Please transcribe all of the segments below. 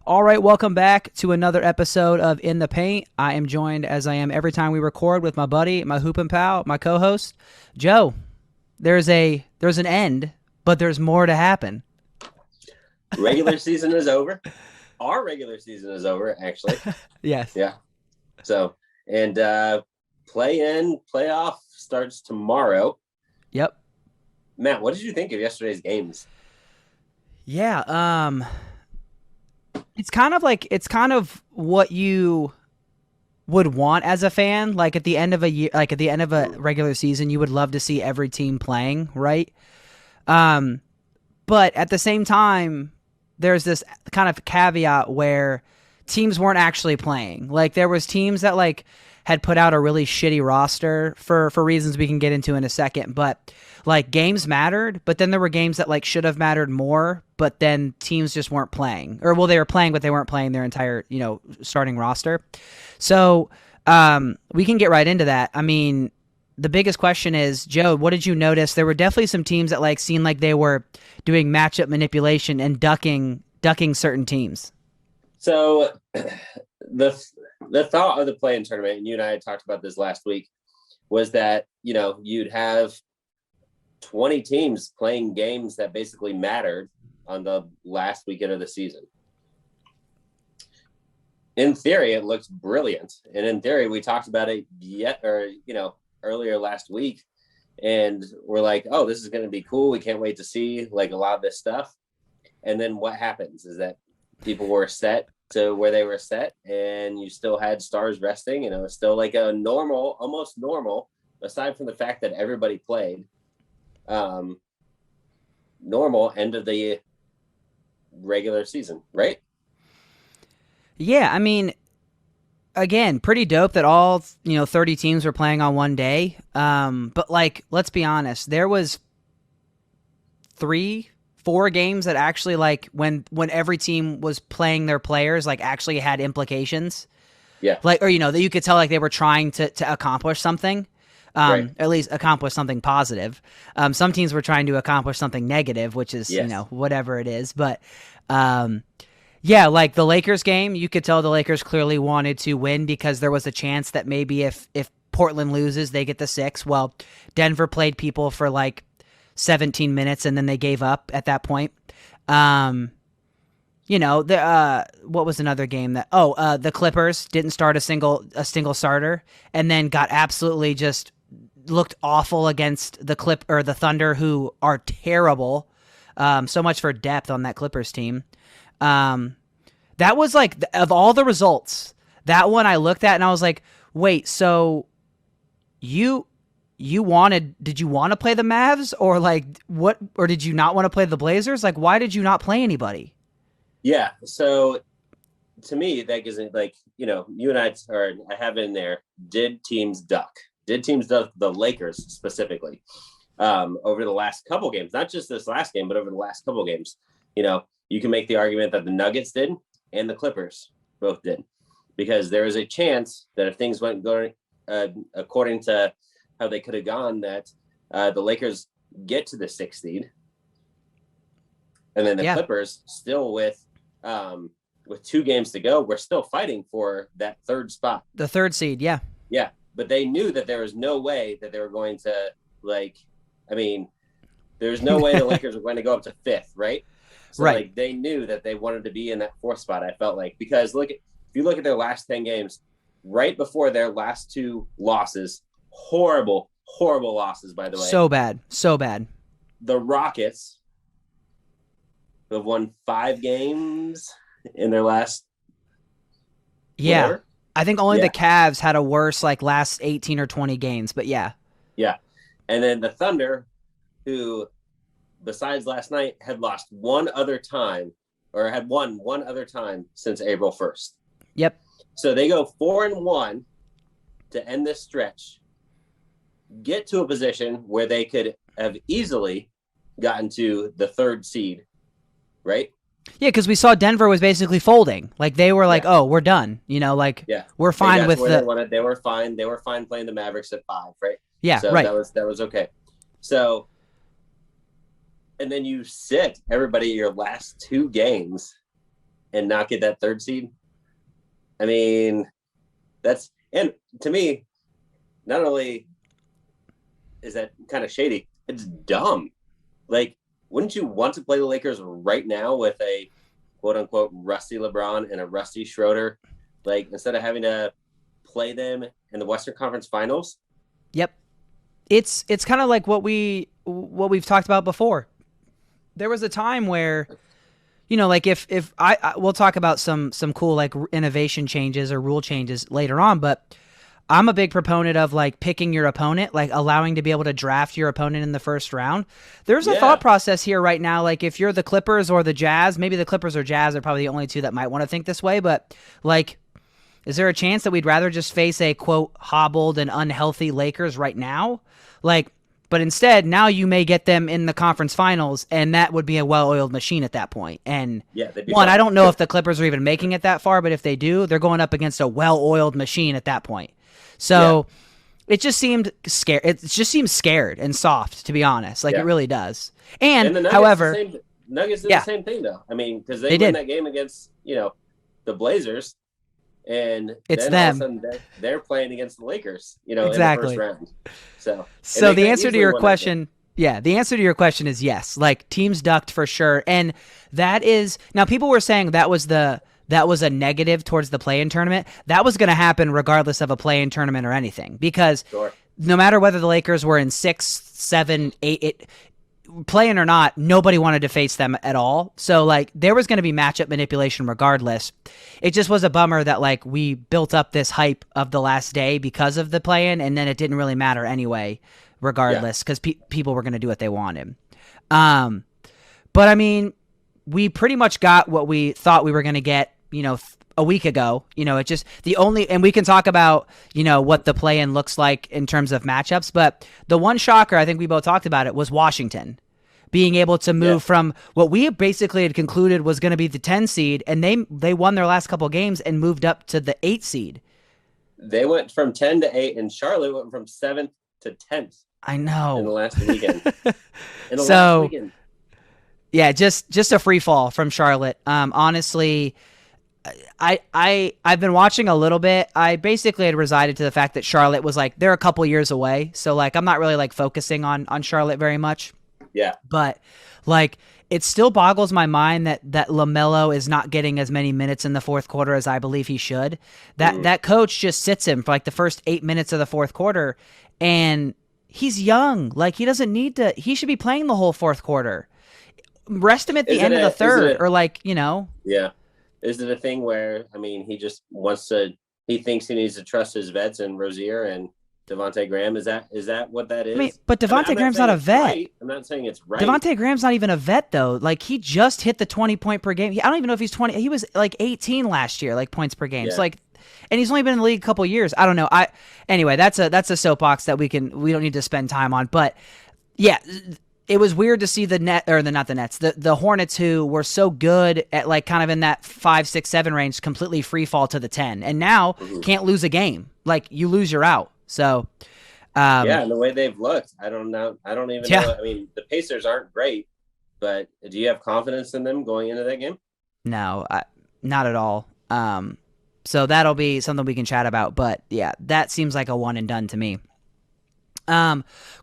All right, welcome back to another episode of In the Paint. I am joined, as I am every time we record, with my buddy, my hooping pal, my co-host, Joe. There's an end, but there's more to happen. Regular season is over. Our regular season is over, actually. Yes. Yeah. So, and play-in, playoff starts tomorrow. Yep. Matt, what did you think of yesterday's games? Yeah. It's kind of what you would want as a fan. Like at the end of a year, like at the end of a regular season, you would love to see every team playing, right? But at the same time, there's this kind of caveat where teams weren't actually playing. Like there was teams that like had put out a really shitty roster for reasons we can get into in a second, but like games mattered, but then there were games that like should have mattered more, but then teams just weren't playing. Or well, they were playing, but they weren't playing their entire, starting roster. So we can get right into that. I mean, the biggest question is, Joe, what did you notice? There were definitely some teams that like seemed like they were doing matchup manipulation and ducking certain teams. So the thought of the play-in tournament, and you and I had talked about this last week, was that, you'd have 20 teams playing games that basically mattered on the last weekend of the season. In theory, it looks brilliant. And in theory, we talked about it earlier last week. And we're like, oh, this is going to be cool. We can't wait to see like a lot of this stuff. And then what happens is that people were set to where they were set, and you still had stars resting. It was still like a normal, almost normal, aside from the fact that everybody played, normal end of the regular season, right? Yeah, I mean, again, pretty dope that all 30 teams were playing on one day. But like, let's be honest, there was 3-4 games that actually like when every team was playing their players like actually had implications. Yeah. Like, or that you could tell like they were trying to accomplish something. Right. At least accomplish something positive. Some teams were trying to accomplish something negative, which is, Yes. whatever it is. But, yeah, like the Lakers game, you could tell the Lakers clearly wanted to win because there was a chance that maybe if Portland loses, they get the 6. Well, Denver played people for like 17 minutes and then they gave up at that point. What was another game that the Clippers didn't start a single starter and then got absolutely just looked awful against the Thunder, who are terrible. So much for depth on that Clippers team. That was like, of all the results, that one I looked at and I was like, wait, so did you want to play the Mavs or like what, or did you not want to play the Blazers? Like, why did you not play anybody? Yeah. So to me, that gives it like, you and I have in there, did teams duck the Lakers specifically over the last couple games, not just this last game, but over the last couple games. You can make the argument that the Nuggets did and the Clippers both did, because there is a chance that if things went going according to how they could have gone, that the Lakers get to the 6th seed, and then the Clippers still with 2 games to go, we're still fighting for that 3rd spot, the 3rd seed. Yeah. But they knew that there was no way that they were going to there's no way the Lakers were going to go up to 5th, right? So right. Like they knew that they wanted to be in that 4th spot. I felt like, because if you look at their last 10 games, right before their last 2 losses, horrible losses, by the way. So bad. The Rockets have won 5 games in their last. Yeah. Whatever. I think only the Cavs had a worse like last 18 or 20 games, but yeah. Yeah. And then the Thunder, who besides last night had lost one other time, or had won one other time since April 1st. Yep. So they go 4-1 to end this stretch, get to a position where they could have easily gotten to the 3rd seed, right? Yeah, because we saw Denver was basically folding. Like they were like, "Oh, we're done." We're fine with the. They were fine. They were fine playing the Mavericks at 5, right? Yeah, so right. That was okay. So, and then you sit everybody your last 2 games and not get that third seed. I mean, and to me, not only is that kind of shady, it's dumb. Like, wouldn't you want to play the Lakers right now with a quote unquote rusty LeBron and a rusty Schroeder? Like, instead of having to play them in the Western Conference Finals? Yep. It's kind of like what we've talked about before. There was a time where, you know, like if we'll talk about some cool like innovation changes or rule changes later on, but I'm a big proponent of like picking your opponent, like allowing to be able to draft your opponent in the first round. There's a thought process here right now. Like if you're the Clippers or the Jazz, maybe the Clippers or Jazz are probably the only two that might want to think this way, but like, is there a chance that we'd rather just face a quote hobbled and unhealthy Lakers right now? Like, but instead, now you may get them in the conference finals, and that would be a well-oiled machine at that point. And one, I don't know if the Clippers are even making it that far, but if they do, they're going up against a well-oiled machine at that point. So it just seemed scared. It just seems scared and soft, to be honest. Like it really does. And the however, Nuggets did the same thing though. I mean, because they win that game against the Blazers, and it's then them. All of a sudden they're playing against the Lakers. Exactly. In the first round. So the answer to your question. Yeah, the answer to your question is yes. Like teams ducked for sure, and that is now people were saying that was a negative towards the play-in tournament. That was going to happen regardless of a play-in tournament or anything, because no matter whether the Lakers were in 6, 7, 8, play-in or not, nobody wanted to face them at all. So like there was going to be matchup manipulation regardless. It just was a bummer that like we built up this hype of the last day because of the play-in, and then it didn't really matter anyway, regardless, because people were going to do what they wanted. But I mean, we pretty much got what we thought we were going to get, a week ago. It just and we can talk about, what the play-in looks like in terms of matchups, but the one shocker, I think we both talked about it, was Washington being able to move from what we basically had concluded was going to be the 10 seed, and they won their last couple games and moved up to the 8 seed. They went from 10 to 8, and Charlotte went from 7th to 10th. I know. In the last weekend. Yeah, just a free fall from Charlotte. Honestly, I've been watching a little bit. I basically had resided to the fact that Charlotte was like, they're a couple years away. So like, I'm not really like focusing on Charlotte very much. Yeah. But like, it still boggles my mind that LaMelo is not getting as many minutes in the fourth quarter as I believe he should. That coach just sits him for like the first 8 minutes of the fourth quarter, and he's young. Like he doesn't need to, he should be playing the whole fourth quarter. Rest him at the end of the third, or like, Yeah. Is it a thing where, I mean, he just he thinks he needs to trust his vets and Rozier and Devontae Graham? Is that what that is? I mean, but Devontae Graham's not a vet. Right. I'm not saying it's right. Devontae Graham's not even a vet, though. Like, he just hit the 20 point per game. I don't even know if he's 20. He was like 18 last year, like points per game. Yeah. So like, and he's only been in the league a couple years. I don't know. Anyway, that's a soapbox that we don't need to spend time on. But yeah, it was weird to see the Hornets, who were so good at like kind of in that 5, 6, 7 range, completely free fall to the 10, and now can't lose a game. Like you lose, you're out. So, and the way they've looked, I don't know. I don't even know. I mean, the Pacers aren't great, but do you have confidence in them going into that game? No, not at all. So that'll be something we can chat about. But yeah, that seems like a one and done to me.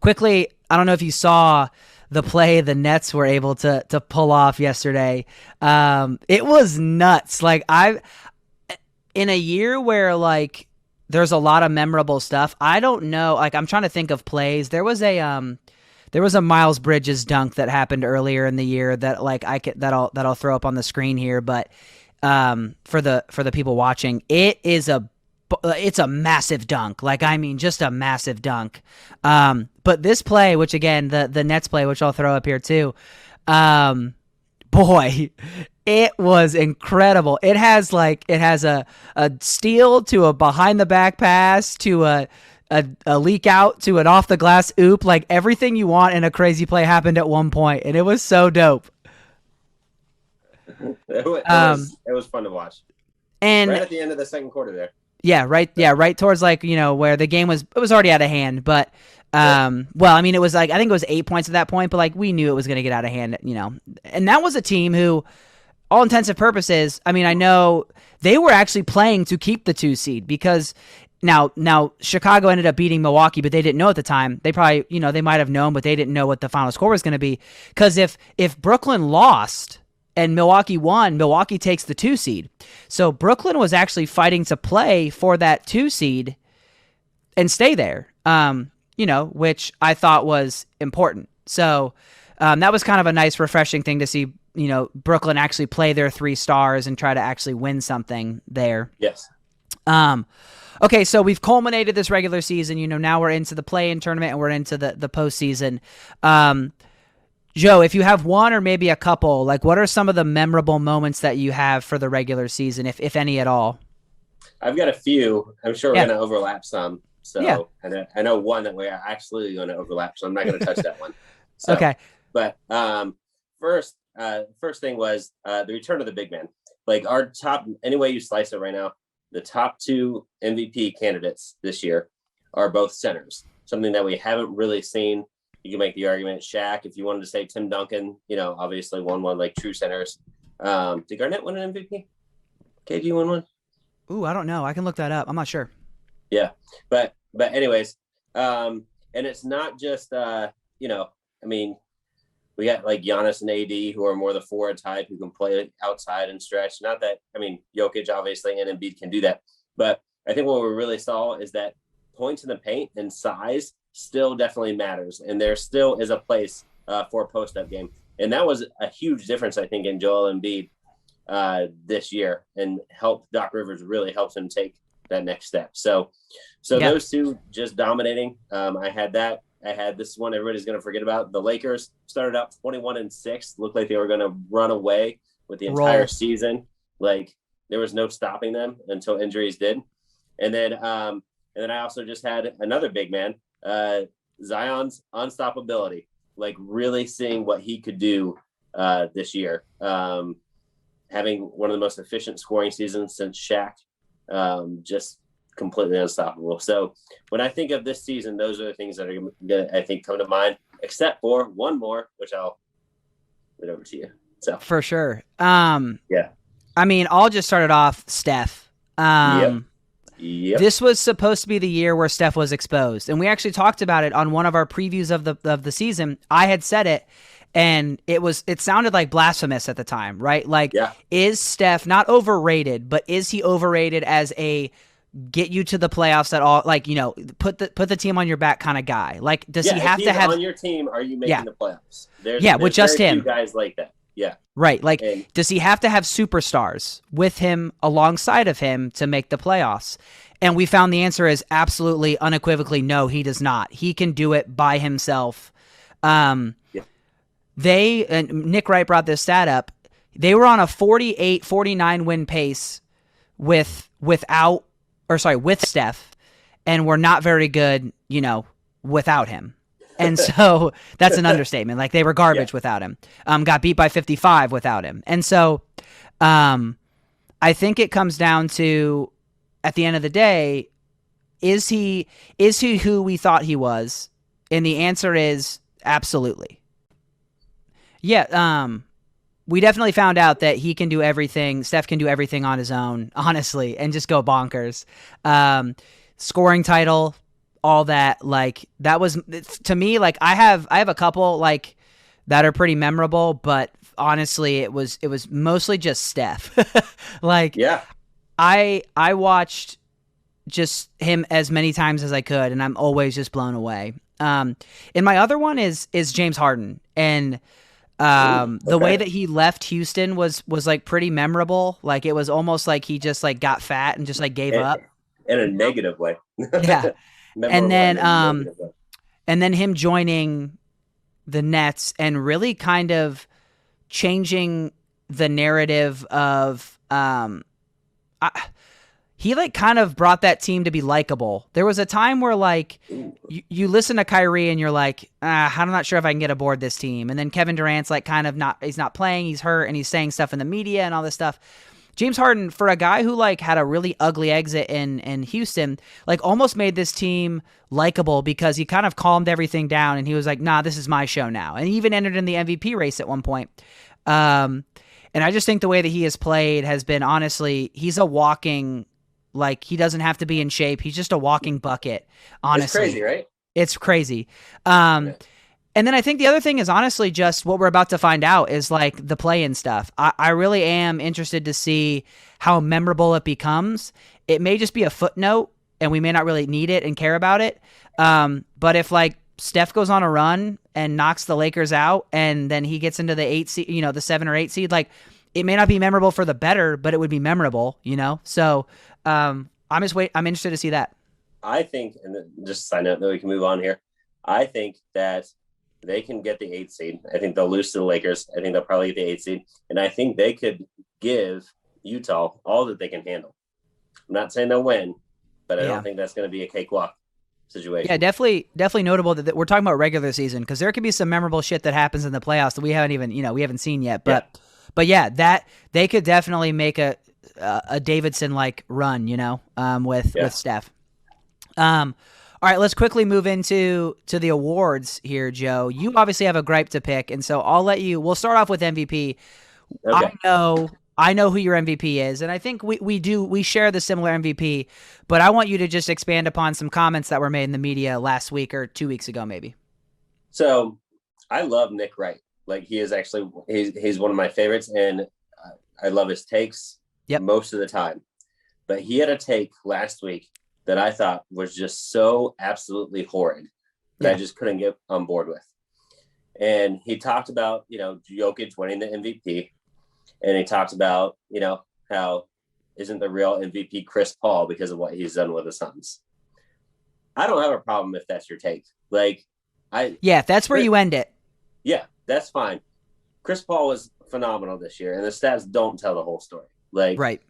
Quickly, I don't know if you saw the play the Nets were able to pull off yesterday. It was nuts. Like in a year where like there's a lot of memorable stuff, I don't know. Like I'm trying to think of plays. There was a Miles Bridges dunk that happened earlier in the year that like that'll throw up on the screen here. But for the people watching, it's a massive dunk. Like, I mean, just a massive dunk. But this play, which again, the Nets play, which I'll throw up here too, boy, it was incredible. It has a steal to a behind the back pass to a leak out to an off the glass oop. Like everything you want in a crazy play happened at one point, and it was so dope. It was fun to watch. And right at the end of the second quarter there. Yeah, right towards like, where the game was already out of hand, but well, I mean, it was like, I think it was 8 points at that point, but like we knew it was going to get out of hand, and that was a team who all intensive purposes, I mean, I know they were actually playing to keep the 2 seed because now Chicago ended up beating Milwaukee, but they didn't know at the time. They probably, they might have known, but they didn't know what the final score was going to be. Because if Brooklyn lost and Milwaukee won, Milwaukee takes the 2 seed. So Brooklyn was actually fighting to play for that 2 seed and stay there, which I thought was important. So that was kind of a nice, refreshing thing to see, Brooklyn actually play their 3 stars and try to actually win something there. Yes. Okay, so we've culminated this regular season. Now we're into the play-in tournament and we're into the postseason. Joe, if you have one or maybe a couple, like what are some of the memorable moments that you have for the regular season, if any at all? I've got a few. I'm sure we're going to overlap some. So yeah. I know one that we're actually going to overlap, so I'm not going to touch that one. So, okay. But first thing was the return of the big man. Like our top, any way you slice it right now, the top 2 MVP candidates this year are both centers, something that we haven't really seen. You can make the argument, Shaq, if you wanted to say Tim Duncan, obviously won one like true centers. Did Garnett win an MVP? KG won one? Ooh, I don't know. I can look that up. I'm not sure. Yeah. But anyways, and it's not just, we got like Giannis and AD who are more the forward type who can play outside and stretch. Not that, Jokic obviously and Embiid can do that. But I think what we really saw is that points in the paint and size still definitely matters. And there still is a place for a post-up game. And that was a huge difference, I think, in Joel Embiid this year, and Doc Rivers really helps him take that next step. So those two just dominating. I had this one everybody's going to forget about. The Lakers started out 21-6, looked like they were going to run away with the entire season. Like there was no stopping them until injuries did. And then I also just had another big man, Zion's unstoppability, like really seeing what he could do this year. Having one of the most efficient scoring seasons since Shaq, just completely unstoppable. So when I think of this season, those are the things that are going to, I think, come to mind, except for one more, which I'll leave over to you. So for sure. Yeah. I'll just start it off, Steph. Yep. This was supposed to be the year where Steph was exposed. And we actually talked about it on one of our previews of the season. I had said it, and it sounded like blasphemous at the time, right? Like, Is Steph not overrated, but is he overrated as a get you to the playoffs at all? Like, put the team on your back kind of guy. Like, does he have to have on your team? Are you making the playoffs? There's with just very him. Few guys like that. Yeah. Right. Like, does he have to have superstars with him alongside of him to make the playoffs? And we found the answer is absolutely, unequivocally, no, he does not. He can do it by himself. And Nick Wright brought this stat up. They were on a 48-49 win pace with Steph, and were not very good, without him. And so that's an understatement. Like, they were garbage without him. Got beat by 55 without him. And so I think it comes down to, at the end of the day, is he who we thought he was? And the answer is absolutely. Yeah, we definitely found out that he can do everything. Steph can do everything on his own, honestly, and just go bonkers. Scoring title, all that, like, that was, to me, like, I have a couple, like, that are pretty memorable, but honestly, it was mostly just Steph. Like, I watched just him as many times as I could, and I'm always just blown away. And my other one is James Harden, and the way that he left Houston was like pretty memorable. Like, it was almost like he just like got fat and just like gave up in a negative way. Yeah. And then him joining the Nets and really kind of changing the narrative of he like kind of brought that team to be likable. There was a time where like you listen to Kyrie and you're like, I'm not sure if I can get aboard this team. And then Kevin Durant's like he's not playing, he's hurt, and he's saying stuff in the media and all this stuff. James Harden, for a guy who like had a really ugly exit in Houston, like almost made this team likable because he kind of calmed everything down and he was like, nah, this is my show now. And he even entered in the MVP race at one point. And And I just think the way that he has played has been, honestly, he's a walking, like, he doesn't have to be in shape. He's just a walking bucket, honestly. It's crazy, right? It's crazy. Yeah. And then I think the other thing is honestly just what we're about to find out is like the play-in stuff. I really am interested to see how memorable it becomes. It may just be a footnote and we may not really need it and care about it. But if like Steph goes on a run and knocks the Lakers out and then he gets into the 8 seed, the 7 or 8 seed, like it may not be memorable for the better, but it would be memorable, So I'm interested to see that. I think, and just a side note that we can move on here. I think that they can get the 8 seed. I think they'll lose to the Lakers. I think they'll probably get the 8 seed. And I think they could give Utah all that they can handle. I'm not saying they'll win, but I don't think that's going to be a cakewalk situation. Yeah, definitely notable that we're talking about regular season because there could be some memorable shit that happens in the playoffs that we haven't even, we haven't seen yet. But yeah, that they could definitely make a Davidson like run, with Steph. All right, let's quickly move into the awards here, Joe. You obviously have a gripe to pick, and so we'll start off with MVP. Okay. I know who your MVP is, and I think we share the similar MVP, but I want you to just expand upon some comments that were made in the media last week or 2 weeks ago, maybe. So I love Nick Wright. Like he is actually, he's one of my favorites, and I love his takes most of the time. But he had a take last week that I thought was just so absolutely horrid that I just couldn't get on board with. And he talked about, Jokic winning the MVP. And he talked about, how isn't the real MVP Chris Paul because of what he's done with the Suns. I don't have a problem if that's your take. If that's where you end it. Yeah, that's fine. Chris Paul was phenomenal this year, and the stats don't tell the whole story.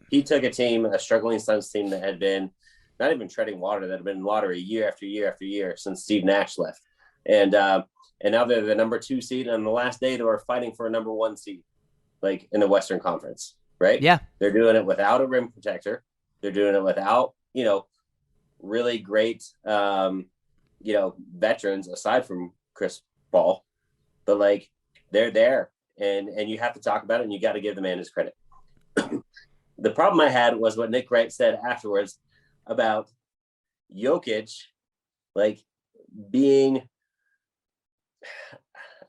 He took a struggling Suns team that had been not even treading water, that had been in water year after year after year since Steve Nash left. And now they're the number 2 seed. And on the last day, they were fighting for a number 1 seed, in the Western Conference, right? Yeah. They're doing it without a rim protector. They're doing it without, really great, veterans aside from Chris Paul. But, they're there. And you have to talk about it, and you got to give the man his credit. The problem I had was what Nick Wright said afterwards about Jokic, being,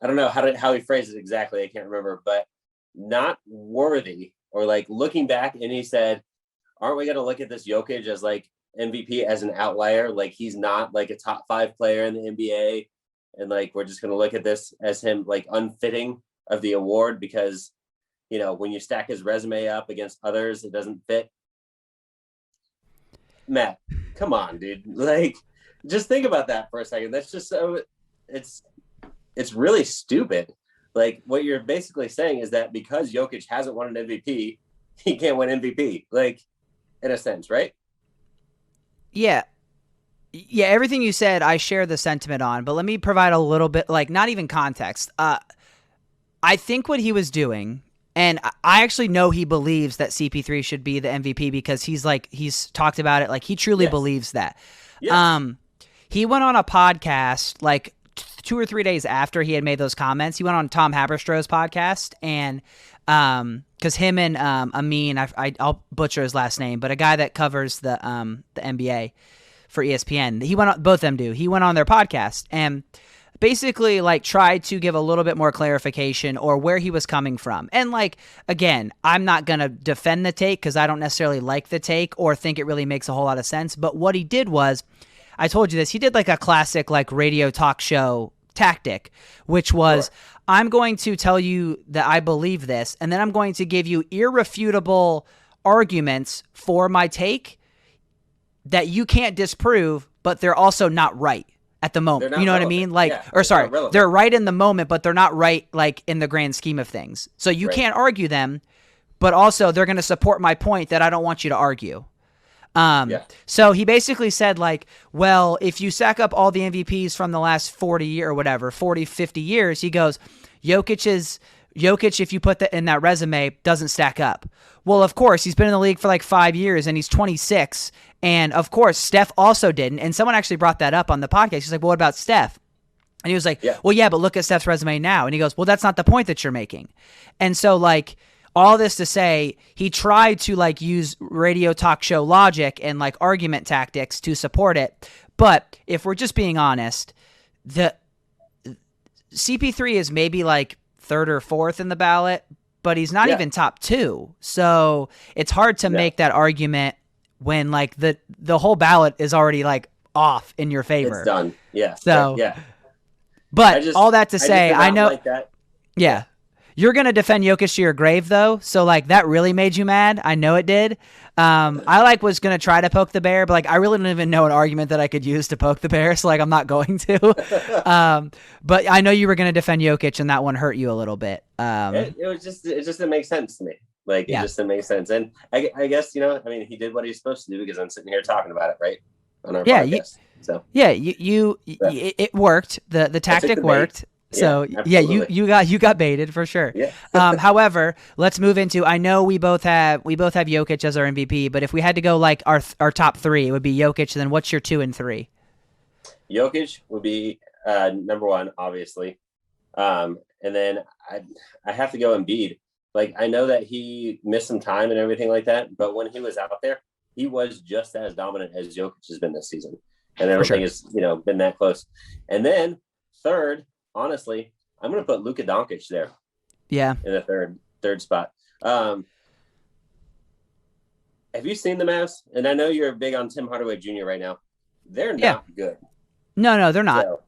I don't know how he phrased it exactly. I can't remember, but not worthy or looking back. And he said, aren't we going to look at this Jokic as MVP as an outlier? He's not a top 5 player in the NBA. And we're just going to look at this as him unfitting of the award because, when you stack his resume up against others, it doesn't fit. Matt, come on, dude. Just think about that for a second. That's just so it's really stupid. What you're basically saying is that because Jokic hasn't won an MVP, he can't win MVP. In a sense, right? Yeah. Yeah, everything you said, I share the sentiment on, but let me provide a little bit, not even context. I think what he was doing, and I actually know he believes that CP3 should be the MVP because he's talked about it. He truly believes that. Yes. He went on a podcast 2 or 3 days after he had made those comments. He went on Tom Haberstroh's podcast, and because him and Amin, I'll butcher his last name, but a guy that covers the NBA for ESPN, he went on, both of them do. He went on their podcast and basically tried to give a little bit more clarification or where he was coming from. And again, I'm not going to defend the take because I don't necessarily like the take or think it really makes a whole lot of sense. But what he did was, I told you this, he did a classic radio talk show tactic, which was, I'm going to tell you that I believe this, and then I'm going to give you irrefutable arguments for my take that you can't disprove, but they're also not right at the moment. You know relevant. What I mean? They're right in the moment, but they're not right in the grand scheme of things. So you can't argue them, but also they're going to support my point that I don't want you to argue. So he basically said well, if you stack up all the MVPs from the last 40, 50 years, he goes, Jokic, if you put that in that resume, doesn't stack up. Well, of course, he's been in the league for 5 years and he's 26. And of course, Steph also didn't. And someone actually brought that up on the podcast. He's like, well, what about Steph? And he was like, well, yeah, but look at Steph's resume now. And he goes, well, that's not the point that you're making. And so all this to say, he tried to like use radio talk show logic and like argument tactics to support it. But if we're just being honest, the CP3 is maybe like third or fourth in the ballot, but he's not even top 2. So it's hard to make that argument when like the whole ballot is already like off in your favor. It's done. Yeah. So But all that to say, I know. Like that. Yeah. You're going to defend Jokic to your grave, though. So, like, that really made you mad. I know it did. I, like, was going to try to poke the bear, but, like, I really don't even know an argument that I could use to poke the bear. So, like, I'm not going to. But I know you were going to defend Jokic, and that one hurt you a little bit. It just didn't make sense to me. Like, it just didn't make sense. And I guess, you know, I mean, he did what he's supposed to do because I'm sitting here talking about it, right? On our podcast. It worked. The tactic worked. So you got baited for sure. Yeah. However, let's move into. I know we both have Jokic as our MVP, but if we had to go like our top 3, it would be Jokic. Then what's your 2 and 3? Jokic would be number 1, obviously, and then I have to go Embiid. Like I know that he missed some time and everything like that, but when he was out there, he was just as dominant as Jokic has been this season, and I don't think it's been that close. And then third. Honestly, I'm going to put Luka Doncic there. Yeah. In the third spot. Have you seen the Mavs? And I know you're big on Tim Hardaway Jr. right now. They're not good. No, they're not. So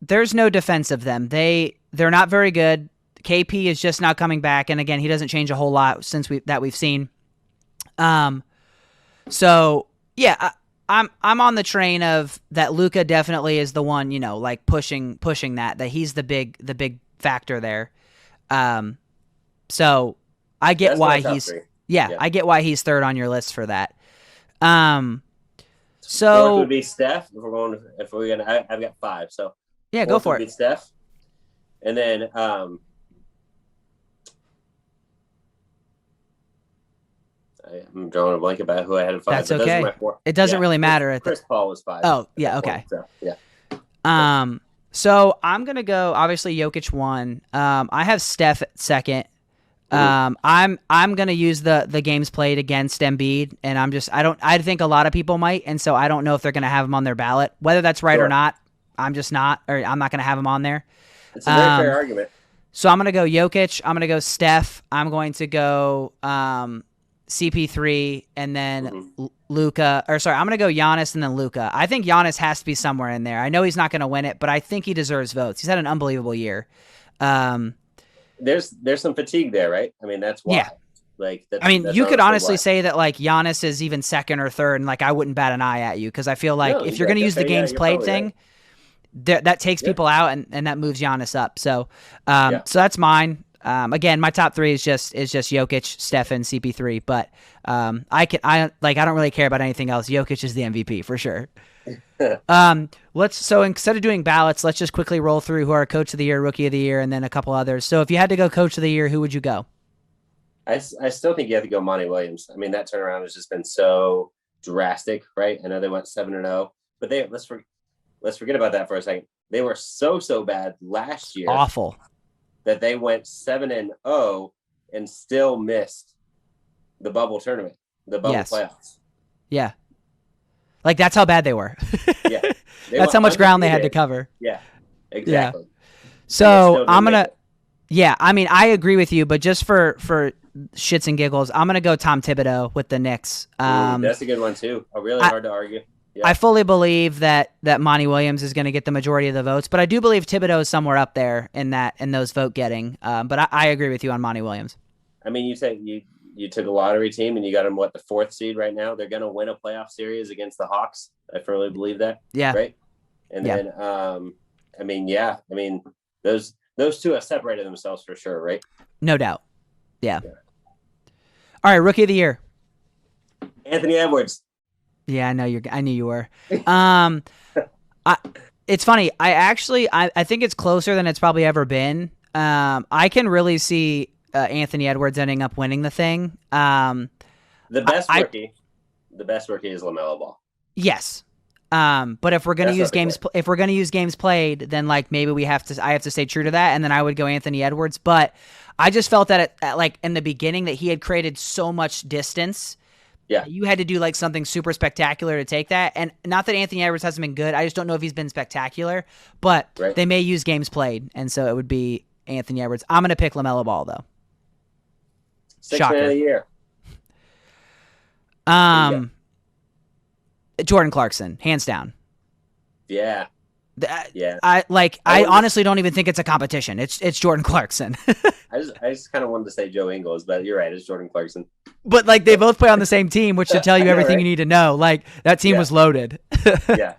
there's no defense of them. They're not very good. KP is just not coming back, and again, he doesn't change a whole lot since we've seen. So yeah. I'm on the train of that Luka definitely is the one, like pushing that he's the big factor there. So I get That's why I get why he's third on your list for that. So fourth would be Steph. I've got 5. So yeah, go for it. Steph, and then I'm drawing a blank about who I had at 5. That's okay. It doesn't really matter. Chris Paul was 5. Oh, yeah, okay. So, yeah. So I'm going to go, obviously, Jokic 1. I have Steph at 2nd. I'm going to use the games played against Embiid, and I think a lot of people might, and so I don't know if they're going to have him on their ballot. Whether that's right or not, I'm not going to have him on there. It's a very fair argument. So I'm going to go Jokic. I'm going to go Steph. I'm going to go CP3 and then Luka. Or sorry, I'm going to go Giannis and then Luka. I think Giannis has to be somewhere in there. I know he's not going to win it, but I think he deserves votes. He's had an unbelievable year. There's some fatigue there, right? I mean, that's why. Yeah. You could honestly say that like Giannis is even 2nd or 3rd, and like I wouldn't bat an eye at you because I feel like if you're going to use the games played thing, that takes people out and that moves Giannis up. So, so that's mine. Again, my top 3 is just Jokic, Steph, and CP3. But I don't really care about anything else. Jokic is the MVP for sure. So instead of doing ballots, let's just quickly roll through who are Coach of the Year, Rookie of the Year, and then a couple others. So if you had to go Coach of the Year, who would you go? I still think you have to go Monty Williams. I mean, that turnaround has just been so drastic, right? I know they went 7-0, but let's forget about that for a second. They were so bad last year. Awful. That they went 7-0 and still missed the bubble tournament, the bubble playoffs. Yeah. Like that's how bad they were. Yeah. That's how much ground they had to cover. Yeah, exactly. Yeah. So I'm going to, I agree with you, but just for shits and giggles, I'm going to go Tom Thibodeau with the Knicks. That's a good one too. Really hard to argue. Yeah. I fully believe that Monty Williams is going to get the majority of the votes, but I do believe Thibodeau is somewhere up there in those vote getting. But I agree with you on Monty Williams. I mean, you took a lottery team and you got them the 4th seed right now. They're going to win a playoff series against the Hawks. I firmly believe that. Yeah. Right. And then, those two have separated themselves for sure, right? No doubt. Yeah. All right, Rookie of the Year. Anthony Edwards. Yeah, I knew you were. It's funny. I think it's closer than it's probably ever been. I can really see Anthony Edwards ending up winning the thing. The best rookie is LaMelo Ball. Yes. But if we're gonna That's use not the games, question. if we're gonna use games played, then like maybe I have to stay true to that, and then I would go Anthony Edwards. But I just felt that like in the beginning that he had created so much distance. Yeah, You had to do like something super spectacular to take that, and not that Anthony Edwards hasn't been good. I just don't know if he's been spectacular. But right. they may use games played, and so it would be Anthony Edwards. I'm gonna pick LaMelo Ball though. Six man of Shocker. the year. Who you got? Um, Jordan Clarkson, hands down. Yeah, yeah. I honestly don't even think it's a competition. It's Jordan Clarkson. I just kind of wanted to say Joe Ingles, but you're right. It's Jordan Clarkson. But like they both play on the same team, which should tell you I know, everything right? you need to know. Like that team Yeah. was loaded. Yeah,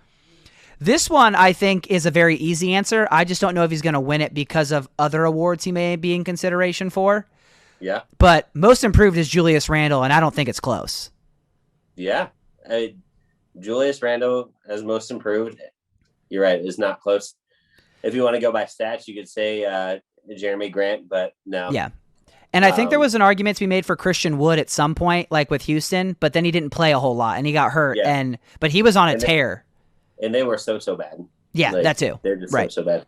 This one I think is a very easy answer. I just don't know if he's going to win it because of other awards he may be in consideration for. yeah, But most improved is Julius Randle, and I don't think it's close. yeah. Julius Randle as most improved. You're right. Is not close. If you want to go by stats, you could say Jeremy Grant, but no. Yeah. And I think there Um, was an argument to be made for Christian Wood at some point, like with Houston, but then he didn't play a whole lot and he got hurt. Yeah. But he was on a And they- tear. And they were so bad. Yeah, Like, that too. They're just Right. so bad.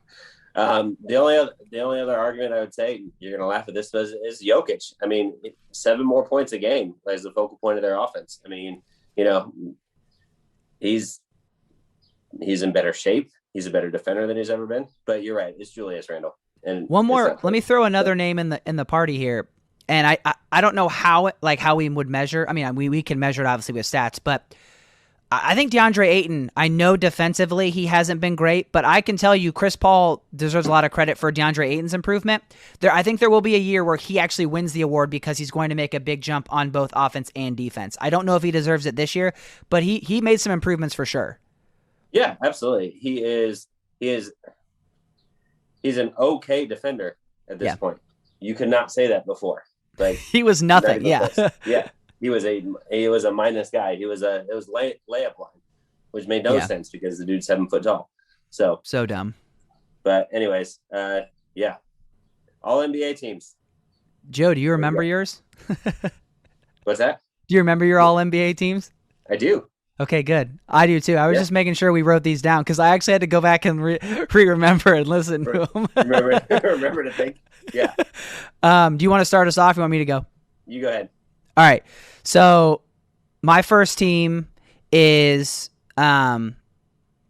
The only other argument I would say, you're gonna laugh at this, but is Jokic. I mean, 7 more points a game as the focal point of their offense. I mean, he's in better shape. He's a better defender than he's ever been. But you're right, it's Julius Randle. And One it's more. not Let me throw another name in the party here, and I don't know how we would measure. I mean, we can measure it obviously with stats, but I think DeAndre Ayton. I know defensively he hasn't been great, but I can tell you Chris Paul deserves a lot of credit for DeAndre Ayton's improvement. I think there will be a year where he actually wins the award because he's going to make a big jump on both offense and defense. I don't know if he deserves it this year, but he made some improvements for sure. Yeah, absolutely. He's an okay defender at this Yeah. point. You could not say that before. Like He was not nothing. even Yeah. close. Yeah. He was a minus guy. It was layup line, which made no Yeah. sense because the dude's 7 foot tall. So, So dumb. but anyways, yeah, all NBA teams. Joe, do you remember yours? What's that? Do you remember your all NBA teams? I do. Okay, good. I do too. I was Yeah. just making sure we wrote these down because I actually had to go back and remember and listen to them. Remember to think. Yeah, Do you want to start us off? Or you want me to go? you go ahead. All right. So my first team is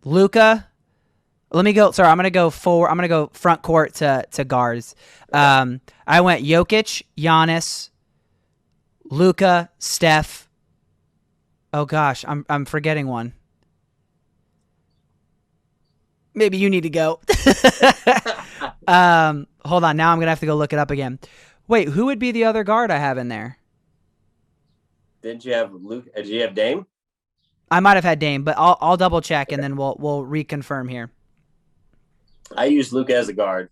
Luka. Let me go. Sorry, I'm gonna go forward. I'm gonna go front court to guards. I went Jokic, Giannis, Luka, Steph. Oh gosh, I'm forgetting one. Maybe you need to go. Hold on. Now I'm gonna have to go look it up again. Wait, who would be the other guard I have in there? Didn't you have Luke? Did you have Dame? I might have had Dame, but I'll double check and then we'll reconfirm here. I used Luke as a guard.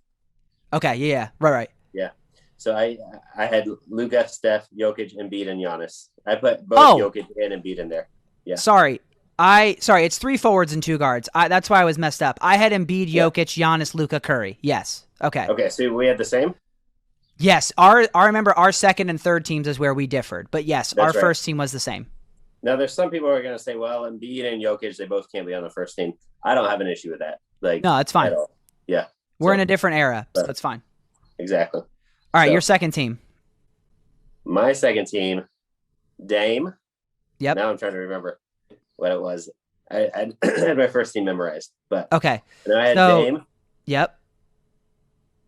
Okay, yeah, right. Yeah. So I had Luka, Steph, Jokic, Embiid, and Giannis. I put both Jokic and Embiid in there. Yeah. Sorry, it's 3 forwards and 2 guards. That's why I was messed up. I had Embiid, Jokic, Giannis, Luka, Curry. Yes. Okay. Okay. So we had the same. Yes. I remember our second and third teams is where we differed, but yes, That's our right. first team was the same. Now there's some people who are going to say, well, Embiid and Jokic, they both can't be on the first team. I don't have an issue with that. Like, No, it's fine. at all. Yeah. We're So, in a different era, so it's fine. Exactly. All right, So- your second team. My second team, Dame. Yep. Now I'm trying to remember what it was. I had my first team memorized, but Okay. then I had So- Dame. Yep.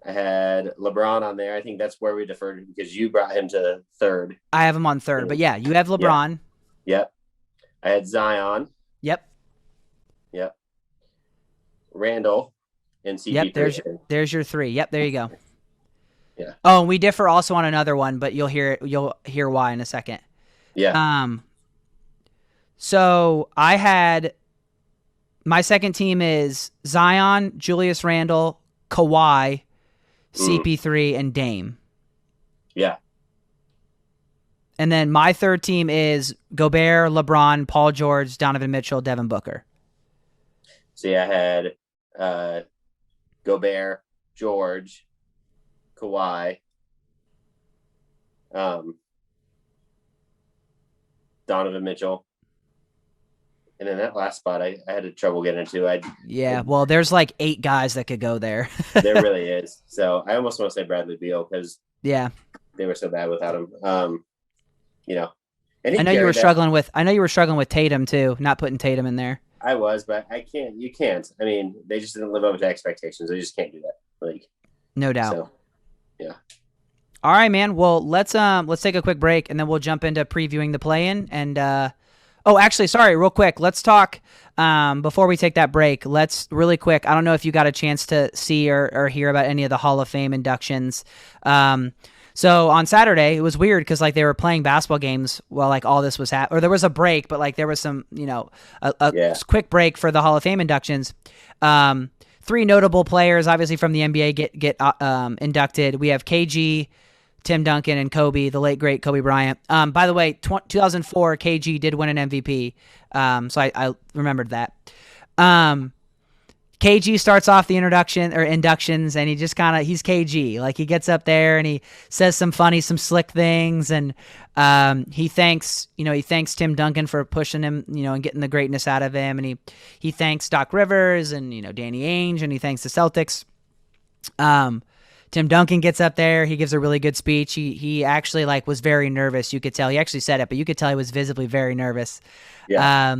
I had LeBron on there. I think that's where we deferred because you brought him to third. I have him on third, but yeah, you have LeBron. Yep. I had Zion. Yep. Yep. Randall and CP3. Yep, there's your 3. Yep, there you go. Yeah. Oh, and we differ also on another one, but you'll hear why in a second. Yeah. So I had my second team is Zion, Julius Randle, Kawhi, CP3, and Dame. Yeah. And then my third team is Gobert, LeBron, Paul George, Donovan Mitchell, Devin Booker. See, I had Gobert, George, Kawhi, Donovan Mitchell, And in that last spot, I had trouble getting into. Yeah, well, there's like 8 guys that could go there. There really is. So I almost want to say Bradley Beal because Yeah, they were so bad without him. You know, and I know you were struggling with. I know you were struggling with Tatum too, not putting Tatum in there. I was, but I can't. You can't. I mean, they just didn't live up to expectations. They just can't do that. Like, No doubt. so, yeah. All right, man. Well, let's take a quick break and then we'll jump into previewing the play-in and oh, actually, sorry, real quick. Let's talk before we take that break. Let's really quick. I don't know if you got a chance to see or hear about any of the Hall of Fame inductions. So on Saturday, it was weird because like they were playing basketball games while like all this was or there was a break, but like there was some, a quick break for the Hall of Fame inductions. 3 notable players, obviously from the NBA, get inducted. We have KG, Tim Duncan, and Kobe, the late great Kobe Bryant. By the way, 2004, KG did win an MVP, so I remembered that. KG starts off the inductions, and he just he's KG. Like he gets up there and he says some slick things, and he thanks Tim Duncan for pushing him, and getting the greatness out of him, and he thanks Doc Rivers and Danny Ainge, and he thanks the Celtics. Tim Duncan gets up there. He gives a really good speech. He actually was very nervous. You could tell. He actually said it, but you could tell he was visibly very nervous. Yeah.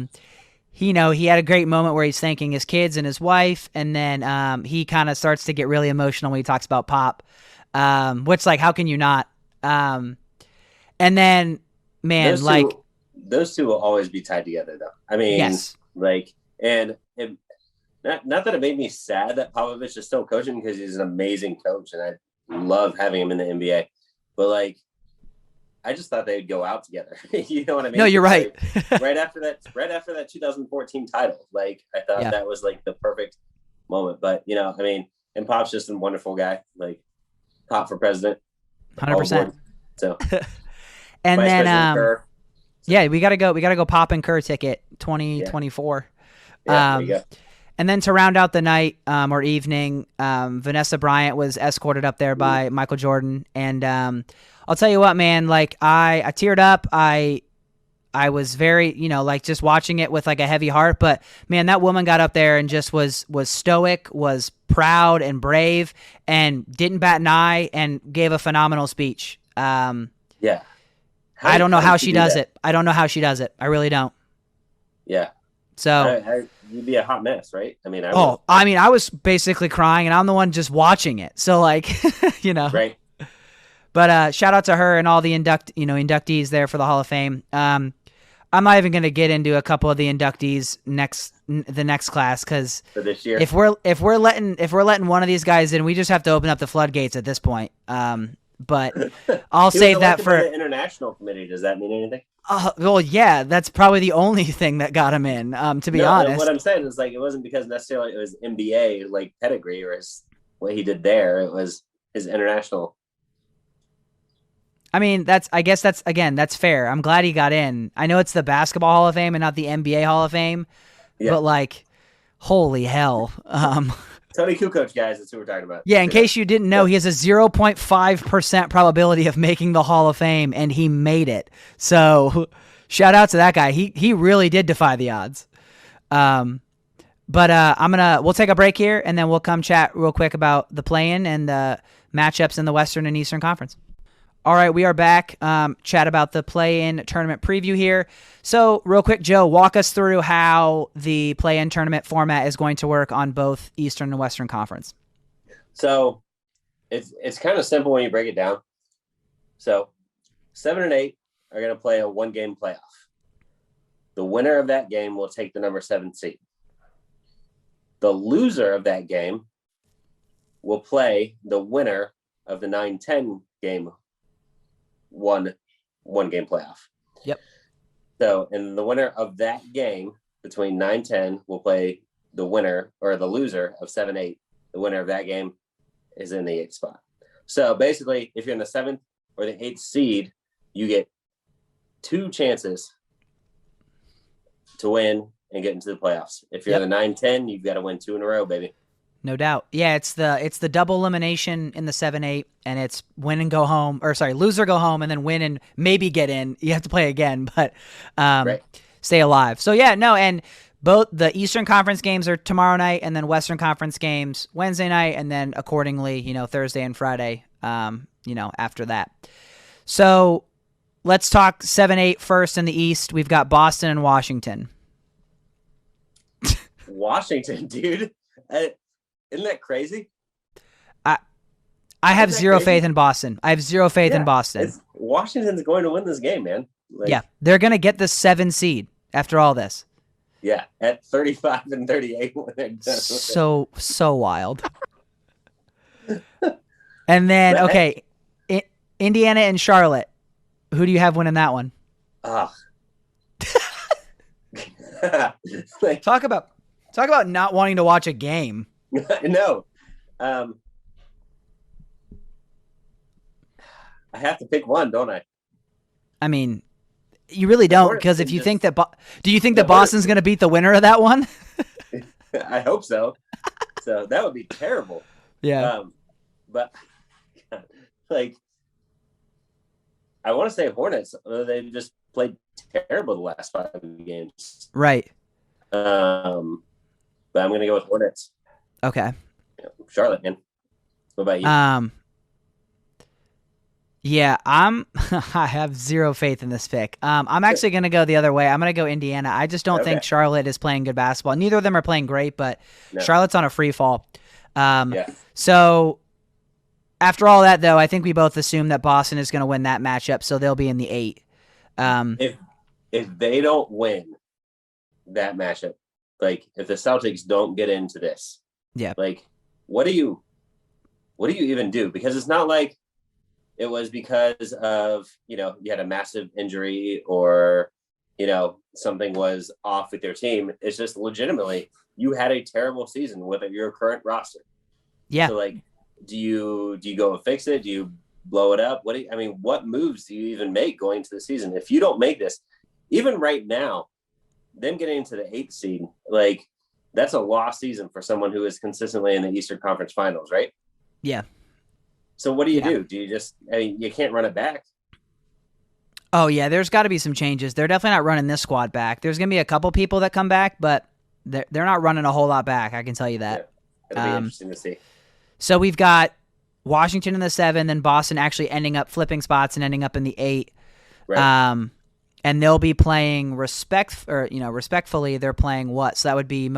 He had a great moment where he's thanking his kids and his wife, and then he kind of starts to get really emotional when he talks about Pop, which how can you not? And then, man, those two will always be tied together, though. I mean, yes. Not that it made me sad that Popovich is still coaching because he's an amazing coach and I love having him in the NBA. But I just thought they'd go out together. You know what I mean? No, you're right. right after that 2014 title, I thought that was the perfect moment. But and Pop's just a wonderful guy. Pop for president. 100%. So and then yeah, we gotta go Pop and Kerr ticket 2024. Yeah, there you go. And then to round out the night or evening, Vanessa Bryant was escorted up there by Michael Jordan. And I'll tell you what, man, I teared up. I was very, just watching it with a heavy heart. But, man, that woman got up there and just was stoic, was proud and brave, and didn't bat an eye and gave a phenomenal speech. Yeah. I don't know how she does it. I don't know how she does it. I really don't. Yeah. So you'd be a hot mess, right? I mean, I was basically crying, and I'm the one just watching it. So, right. But shout out to her and all the inductees there for the Hall of Fame. I'm not even going to get into a couple of the inductees the next class because for this year, if we're letting one of these guys in, we just have to open up the floodgates at this point. But I'll save that for the international committee. Does that mean anything? Well, yeah, that's probably the only thing that got him in. To be honest, what I'm saying is it wasn't because necessarily it was NBA pedigree or what he did there. It was his international. I mean, that's fair. I'm glad he got in. I know it's the Basketball Hall of Fame and not the NBA Hall of Fame, but holy hell. Tony Kukoc, guys, that's who we're talking about. Yeah, in case you didn't know, he has a 0.5% probability of making the Hall of Fame, and he made it. So, shout out to that guy. He really did defy the odds. But we'll take a break here, and then we'll come chat real quick about the play-in and the matchups in the Western and Eastern Conference. All right, we are back. Chat about the play-in tournament preview here. So, real quick, Joe, walk us through how the play-in tournament format is going to work on both Eastern and Western Conference. So, it's kind of simple when you break it down. So, 7 and 8 are going to play a one-game playoff. The winner of that game will take the number 7 seed. The loser of that game will play the winner of the 9-10 game one game playoff. Yep. So, and the winner of that game between 9-10 will play the winner or the loser of 7-8. The winner of that game is in the 8th spot. So basically, if you're in the 7th or the 8th seed, you get 2 chances to win and get into the playoffs. If you're in the 9-10, you've got to win 2 in a row, baby. No doubt. Yeah, it's the double elimination in the 7-8, and it's win and go home, or sorry, lose or go home, and then win and maybe get in. You have to play again, but right. stay alive. So yeah, no, and both the Eastern Conference games are tomorrow night, and then Western Conference games Wednesday night, and then accordingly, Thursday and Friday, after that. So let's talk 7-8 first in the East. We've got Boston and Washington. Washington, dude. Isn't that crazy? I have zero faith in Boston. I have zero faith in Boston. Washington's going to win this game, man. Yeah, they're going to get the 7 seed after all this. Yeah, at 35 and 38 when they're done. So wild. And then, okay, Indiana and Charlotte. Who do you have winning that one? Talk about not wanting to watch a game. No. I have to pick one, don't I? I mean, you really don't, because if you think that do you think that Boston's going to beat the winner of that one? I hope so. So that would be terrible. Yeah. But like, I want to say Hornets. They just played terrible the last 5 games. Right. But I'm going to go with Hornets. Okay. Charlotte, man. What about you? Yeah, I have zero faith in this pick. I'm actually going to go the other way. I'm going to go Indiana. I just don't think Charlotte is playing good basketball. Neither of them are playing great, but Charlotte's on a free fall. So after all that, though, I think we both assume that Boston is going to win that matchup, so they'll be in the 8. If they don't win that matchup, like if the Celtics don't get into this, like what do you even do? Because it's not like it was because of, you had a massive injury or, something was off with your team. It's just legitimately you had a terrible season with your current roster. Yeah. So like, do you go and fix it? Do you blow it up? What moves do you even make going into the season? If you don't make this, even right now, them getting into the 8th seed, like that's a lost season for someone who is consistently in the Eastern Conference Finals, right? Yeah. So what do you do? Do you just, you can't run it back? Oh, yeah, there's got to be some changes. They're definitely not running this squad back. There's going to be a couple people that come back, but they're not running a whole lot back, I can tell you that. Yeah, it'll be interesting to see. So we've got Washington in the 7, then Boston actually ending up flipping spots and ending up in the 8. Right. And they'll be playing respectfully. They're playing what? So that would be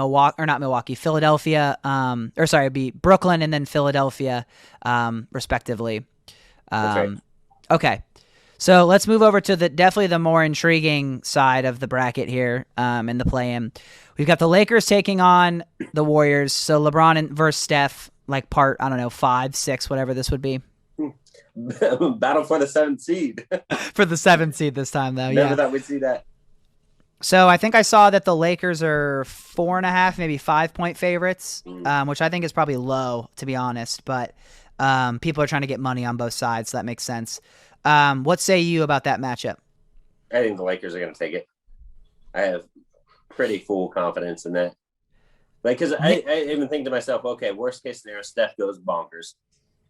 Philadelphia. It'd be Brooklyn and then Philadelphia, respectively. That's right. Okay, so let's move over to definitely the more intriguing side of the bracket here, in the play-in. We've got the Lakers taking on the Warriors. So LeBron versus Steph, like part 5, 6, whatever this would be. Battle for the 7th seed. For the 7th seed this time, though. Never thought we'd see that. So I think I saw that the Lakers are 4.5, maybe 5-point favorites, which I think is probably low, to be honest. But people are trying to get money on both sides, so that makes sense. What say you about that matchup? I think the Lakers are going to take it. I have pretty full confidence in that. Like, because I even think to myself, okay, worst case scenario, Steph goes bonkers,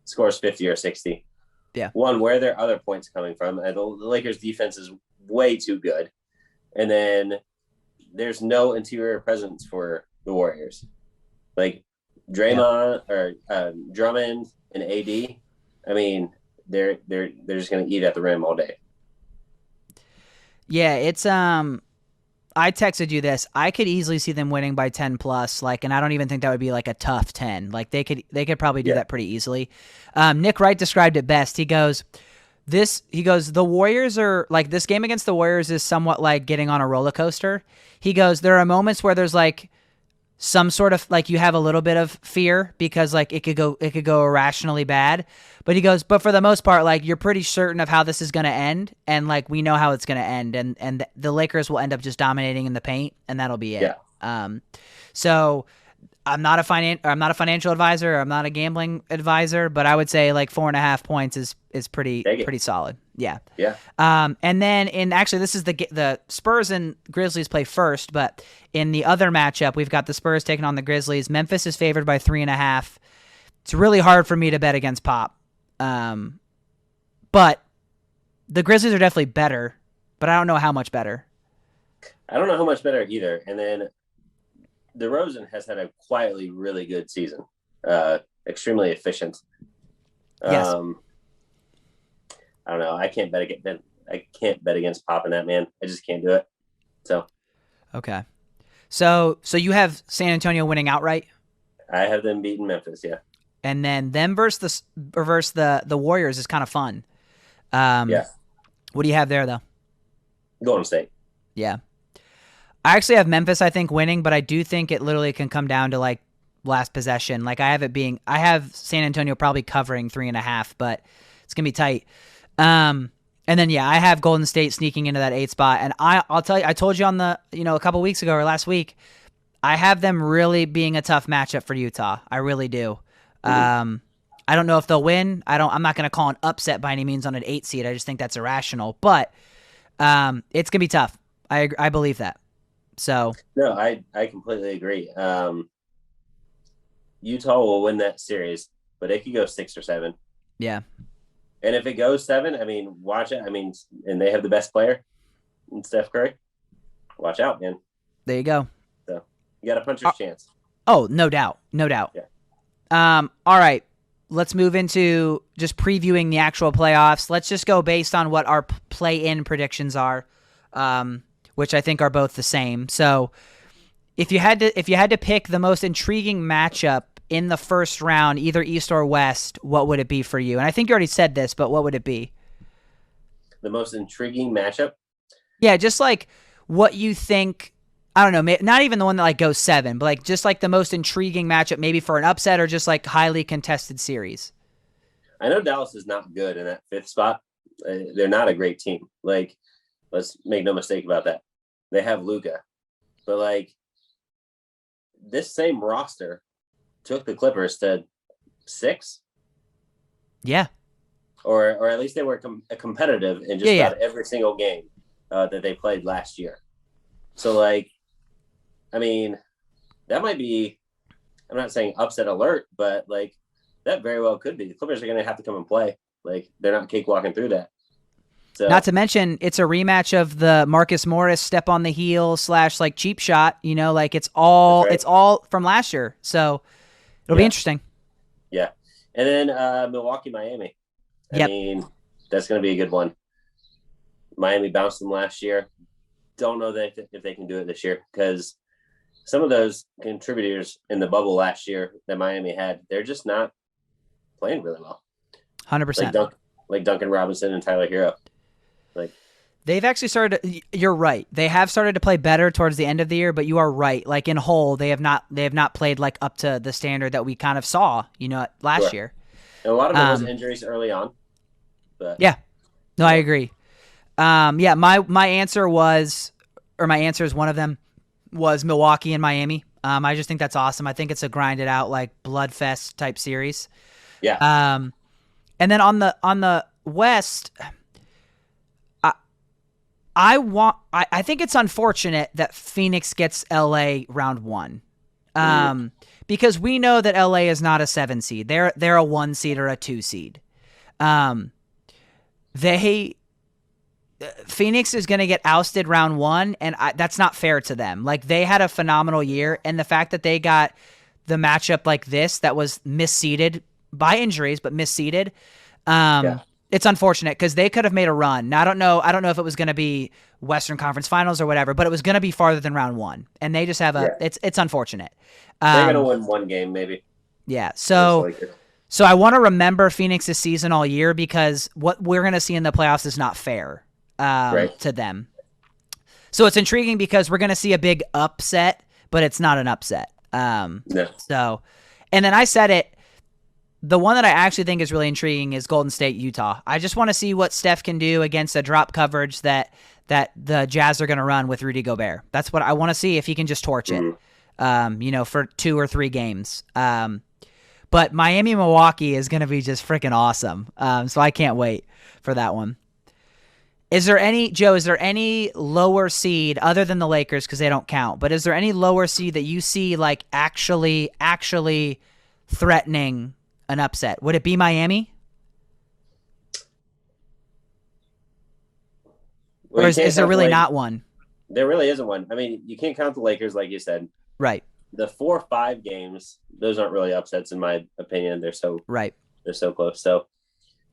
scores 50 or 60. Yeah. One, where are their other points coming from? The Lakers' defense is way too good. And then there's no interior presence for the Warriors. Like Draymond or Drummond and AD, they're just going to eat at the rim all day. Yeah, it's I texted you this. I could easily see them winning by 10 plus, and I don't even think that would be like a tough 10. Like they could probably do that pretty easily. Nick Wright described it best. He goes, the Warriors are like, this game against the Warriors is somewhat like getting on a roller coaster. He goes, there are moments where there's like some sort of like you have a little bit of fear because like it could go irrationally bad. But he goes, but for the most part, like you're pretty certain of how this is going to end, and like we know how it's going to end, and the Lakers will end up just dominating in the paint, and that'll be it. Yeah. So I'm not a financial advisor, I'm not a gambling advisor, but I would say like 4.5 points is pretty solid. Yeah. Yeah. And then this is the Spurs and Grizzlies play first, but in the other matchup, we've got the Spurs taking on the Grizzlies. Memphis is favored by 3.5. It's really hard for me to bet against Pop. But the Grizzlies are definitely better, but I don't know how much better. I don't know how much better either. And then DeRozan has had a quietly really good season, extremely efficient. Yes. I don't know. I can't bet against popping that man. I just can't do it. So Okay. So you have San Antonio winning outright, I have them beating Memphis. Yeah. and then them versus the Warriors is kind of fun. Yeah. What do you have there though? Golden State. Yeah. I actually have Memphis, I think, winning, but I do think it literally can come down to like last possession. Like I have San Antonio probably covering 3.5, but it's gonna be tight. And then yeah, I have Golden State sneaking into that 8 spot, and I'll tell you, I told you on the a couple weeks ago or last week, I have them really being a tough matchup for Utah. I really do. I don't know if they'll win. I'm not gonna call an upset by any means on an 8 seed. I just think that's irrational, but it's gonna be tough. I believe that. So no, I completely agree. Utah will win that series, but it could go 6 or 7. yeah, And if it goes 7, I mean, watch it. I mean, and they have the best player in Steph Curry. Watch out, man. there you go. So you got a puncher's chance. Oh, no doubt, no doubt. Yeah. All right, let's move into just previewing the actual playoffs. Let's just go based on what our play-in predictions are, which I think are both the same. So if you had to pick the most intriguing matchup in the first round, either East or West, what would it be for you? And I think you already said this, but what would it be? The most intriguing matchup? Yeah, just like what you think. I don't know, not even the one that like goes 7, but like just like the most intriguing matchup, maybe for an upset or just like highly contested series. I know Dallas is not good in that 5th spot. They're not a great team. Like, let's make no mistake about that. They have Luka, but like this same roster took the Clippers to 6. Yeah. Or at least they were competitive in just about every single game that they played last year. So, like, I mean, that might be, I'm not saying upset alert, but, like, that very well could be. The Clippers are going to have to come and play. Like, they're not cakewalking through that. So, not to mention, it's a rematch of the Marcus Morris step on the heel / like cheap shot. Like it's all from last year. So it'll be interesting. Yeah. And then Milwaukee, Miami. I mean, that's going to be a good one. Miami bounced them last year. Don't know if they can do it this year because some of those contributors in the bubble last year that Miami had, they're just not playing really well. 100%. Like Duncan Robinson and Tyler Hero. Like they've actually started. You're right. They have started to play better towards the end of the year, but you are right. Like in whole, they have not played like up to the standard that we kind of saw, last year. And a lot of it was injuries early on. But yeah, no, I agree. My answer was, or my answer is one of them was Milwaukee and Miami. I just think that's awesome. I think it's a grinded out like bloodfest type series. Yeah. And then on the West. I think it's unfortunate that Phoenix gets LA round 1. Because we know that LA is not a 7 seed. They're a 1 seed or a 2 seed. Phoenix is going to get ousted round 1, and that's not fair to them. Like they had a phenomenal year, and the fact that they got the matchup like this that was misseeded by injuries, but misseeded. It's unfortunate because they could have made a run. Now, I don't know if it was going to be Western Conference Finals or whatever, but it was going to be farther than round 1, and they just have it's unfortunate. They're going to win one game maybe. Yeah. So I want to remember Phoenix's season all year because what we're going to see in the playoffs is not fair to them. So it's intriguing because we're going to see a big upset, but it's not an upset. No. So, and then I said it. The one that I actually think is really intriguing is Golden State, Utah. I just want to see what Steph can do against the drop coverage that the Jazz are going to run with Rudy Gobert. That's what I want to see, if he can just torch it, for 2 or 3 games. But Miami, Milwaukee is going to be just freaking awesome. So I can't wait for that one. Is there any lower seed other than the Lakers because they don't count? But is there any lower seed that you see like actually threatening an upset? Would it be Miami? Or is there really not one? There really isn't one. I mean, you can't count the Lakers, like you said. Right. The 4-5 games, those aren't really upsets in my opinion. They're so close. So,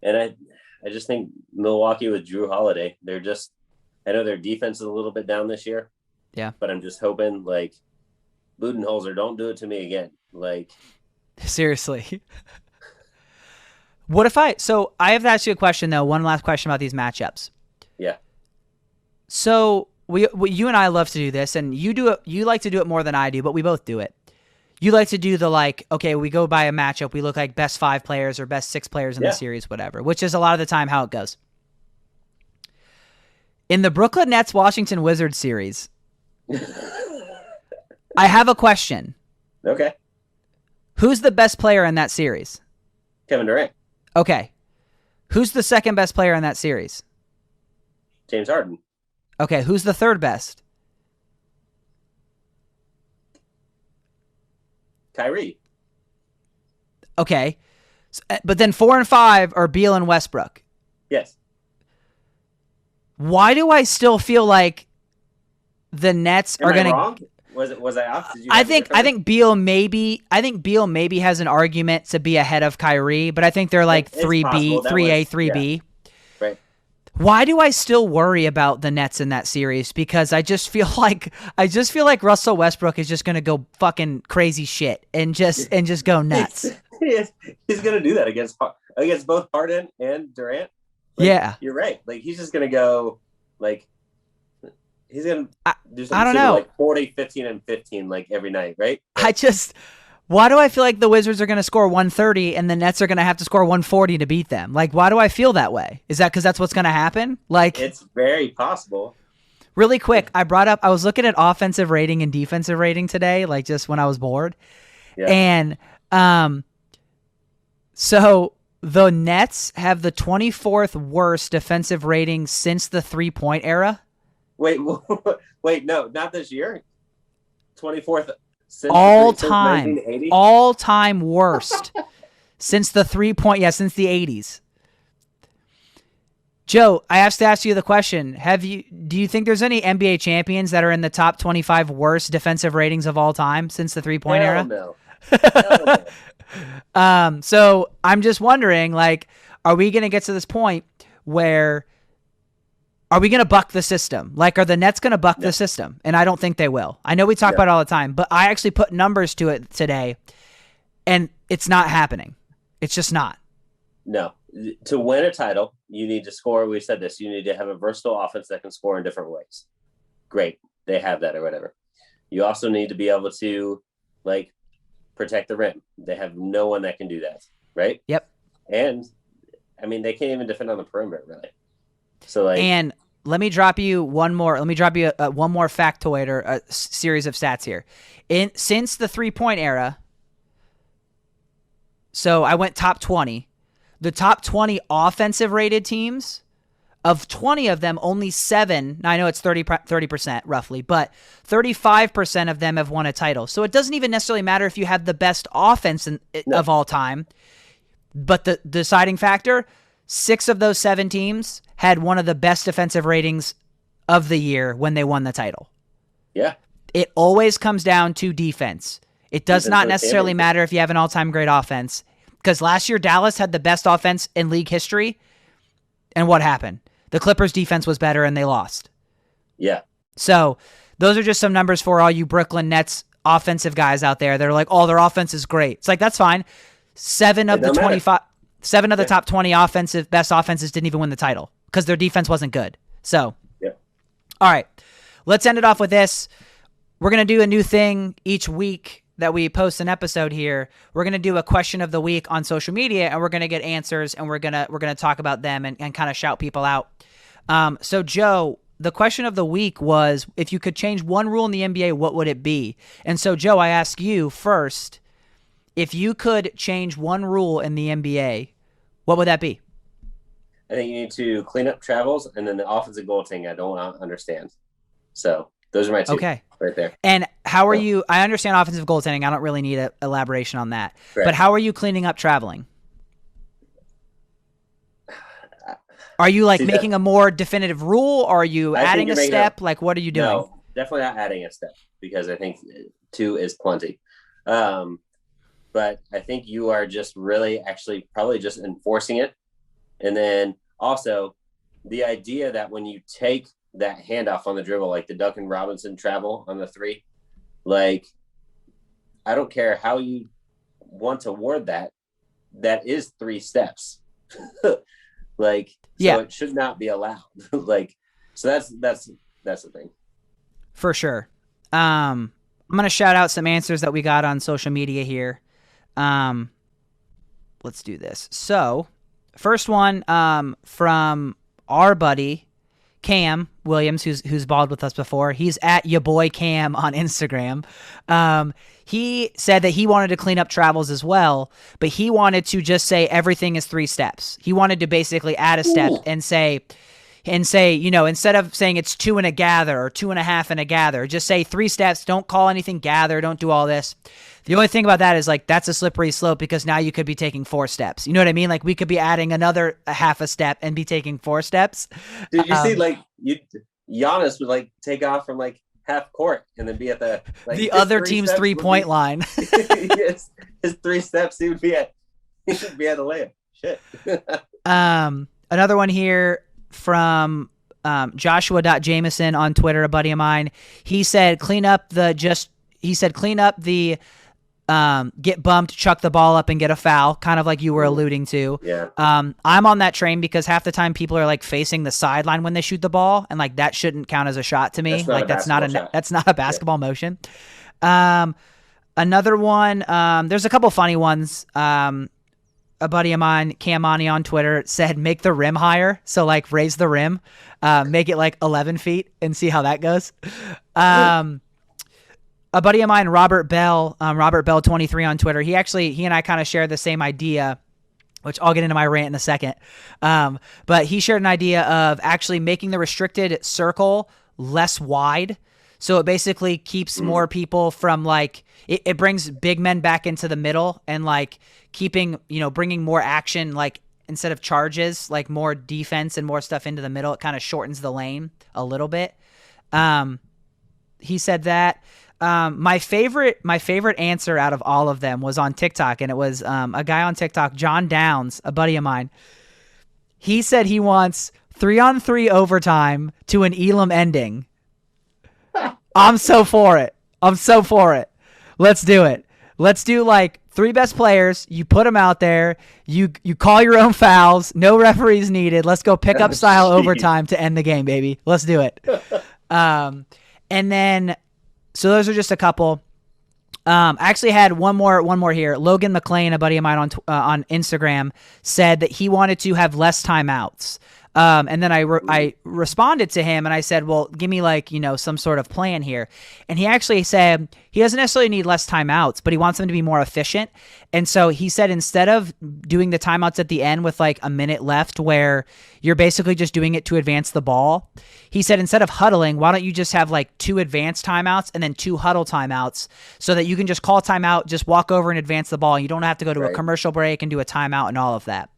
and I just think Milwaukee with Drew Holiday, I know their defense is a little bit down this year. Yeah. But I'm just hoping, like, Budenholzer, don't do it to me again. Like, seriously. So I have to ask you a question though. One last question about these matchups. Yeah. So you and I love to do this, and you do it. You like to do it more than I do, but we both do it. You like to do the okay, we go by a matchup. We look like best 5 players or best 6 players in the series, whatever, which is a lot of the time how it goes. In the Brooklyn Nets Washington Wizards series, I have a question. Okay. Who's the best player in that series? Kevin Durant. Okay. Who's the second best player in that series? James Harden. Okay. Who's the third best? Kyrie. Okay. But then 4 and 5 are Beal and Westbrook. Yes. Why do I still feel like the Nets are going to... Was I off? I think Beal maybe has an argument to be ahead of Kyrie, but I think they're like 3B, 3A, 3B. Yeah. Right. Why do I still worry about the Nets in that series? Because I just feel like Russell Westbrook is just going to go fucking crazy shit and just go nuts. He's going to do that against both Harden and Durant. Like, yeah. You're right. Like, he's just going to go like he's going to do something I don't know. Like 40, 15, and 15 like every night, right? Why do I feel like the Wizards are going to score 130 and the Nets are going to have to score 140 to beat them? Like, why do I feel that way? Is that because that's what's going to happen? Like, it's very possible. Really quick, I was looking at offensive rating and defensive rating today, like just when I was bored. Yeah. And so the Nets have the 24th worst defensive rating since the 3-point era. Wait, no, not this year. 24th since all time worst since the 3-point. Yeah, since the 80s. Joe, I have to ask you the question: do you think there's any NBA champions that are in the top 25 worst defensive ratings of all time since the 3-point era? No. Hell no. So I'm just wondering, like, are we going to get to this point where are we going to buck the system? Like, are the Nets going to buck the system? And I don't think they will. I know we talk about it all the time, but I actually put numbers to it today, and it's not happening. It's just not. No. To win a title, you need to score. We said this. You need to have a versatile offense that can score in different ways. Great. They have that or whatever. You also need to be able to, like, protect the rim. They have no one that can do that, right? Yep. And, I mean, they can't even defend on the perimeter, really. So, like, and let me drop you one more factoid or a series of stats here. Since the 3-point era, so I went top 20. The top 20 offensive rated teams, of 20 of them, only 7, now I know it's 30% roughly, but 35% of them have won a title. So it doesn't even necessarily matter if you have the best offense of all time. But the deciding factor, 6 of those 7 teams had one of the best defensive ratings of the year when they won the title. Yeah. It always comes down to defense. It does not necessarily matter if you have an all-time great offense. Because last year, Dallas had the best offense in league history. And what happened? The Clippers' defense was better and they lost. Yeah. So those are just some numbers for all you Brooklyn Nets offensive guys out there. They're like, oh, their offense is great. It's like, that's fine. 7 of the top 20 best offenses didn't even win the title because their defense wasn't good. So, yeah. All right. Let's end it off with this. We're going to do a new thing each week that we post an episode here. We're going to do a question of the week on social media, and we're going to get answers, and we're going to talk about them and kind of shout people out. So Joe, the question of the week was, if you could change one rule in the NBA, what would it be? And so Joe, I ask you first, if you could change one rule in the NBA, what would that be? I think you need to clean up travels, and then the offensive goaltending I don't understand. So those are my 2 right there. And how are you? I understand offensive goaltending. I don't really need an elaboration on that. Correct. But how are you cleaning up traveling? Are you like See, making a more definitive rule? Or are you I think adding you're a making step? Like, what are you doing? No, definitely not adding a step because I think 2 is plenty. But I think you are just really actually probably just enforcing it. And then also the idea that when you take that handoff on the dribble, like the Duncan Robinson travel on the 3, like I don't care how you want to word that, that is 3 steps. Like, so it should not be allowed. Like, so that's the thing. For sure. I'm going to shout out some answers that we got on social media here. Let's do this. So, first one from our buddy Cam Williams, who's balled with us before. He's at ya boy Cam on Instagram. He said that he wanted to clean up travels as well, but he wanted to just say everything is 3 steps. He wanted to basically add a step and say, you know, instead of saying it's 2 and a gather or 2.5 and a gather, just say 3 steps. Don't call anything gather. Don't do all this. The only thing about that is like that's a slippery slope because now you could be taking 4 steps. You know what I mean? Like we could be adding another half a step and be taking 4 steps. Did you see like Giannis would like take off from like half court and then be at the other team's 3-point line. his 3 steps he would be at the layup. Shit. Another one here from Joshua.Jameson on Twitter, a buddy of mine. He said clean up the get bumped, chuck the ball up and get a foul, kind of like you were alluding to. Yeah. I'm on that train because half the time people are like facing the sideline when they shoot the ball, and like that shouldn't count as a shot to me. That's not a basketball motion. Another one, there's a couple funny ones. A buddy of mine, Cam Money on Twitter, said make the rim higher. So like raise the rim, make it like 11 feet and see how that goes. A buddy of mine, Robert Bell 23 on Twitter, he and I kind of share the same idea, which I'll get into my rant in a second. But he shared an idea of actually making the restricted circle less wide. So it basically keeps more people from like, it brings big men back into the middle and like bringing more action, like instead of charges, like more defense and more stuff into the middle. It kind of shortens the lane a little bit. He said that. My favorite answer out of all of them was on TikTok, and it was a guy on TikTok, John Downs, a buddy of mine. He said he wants 3-on-3 overtime to an Elam ending. I'm so for it. Let's do it. Let's do like 3 best players. You put them out there. You call your own fouls. No referees needed. Let's go pick up style overtime to end the game, baby. Let's do it. And then, so those are just a couple. I actually had one more here. Logan McLean, a buddy of mine on Instagram, said that he wanted to have less timeouts. And then I responded to him and I said, well, give me like, some sort of plan here. And he actually said he doesn't necessarily need less timeouts, but he wants them to be more efficient. And so he said, instead of doing the timeouts at the end with like a minute left where you're basically just doing it to advance the ball, he said, instead of huddling, why don't you just have like 2 advanced timeouts and then 2 huddle timeouts so that you can just call timeout, just walk over and advance the ball. And you don't have to go to a commercial break and do a timeout and all of that.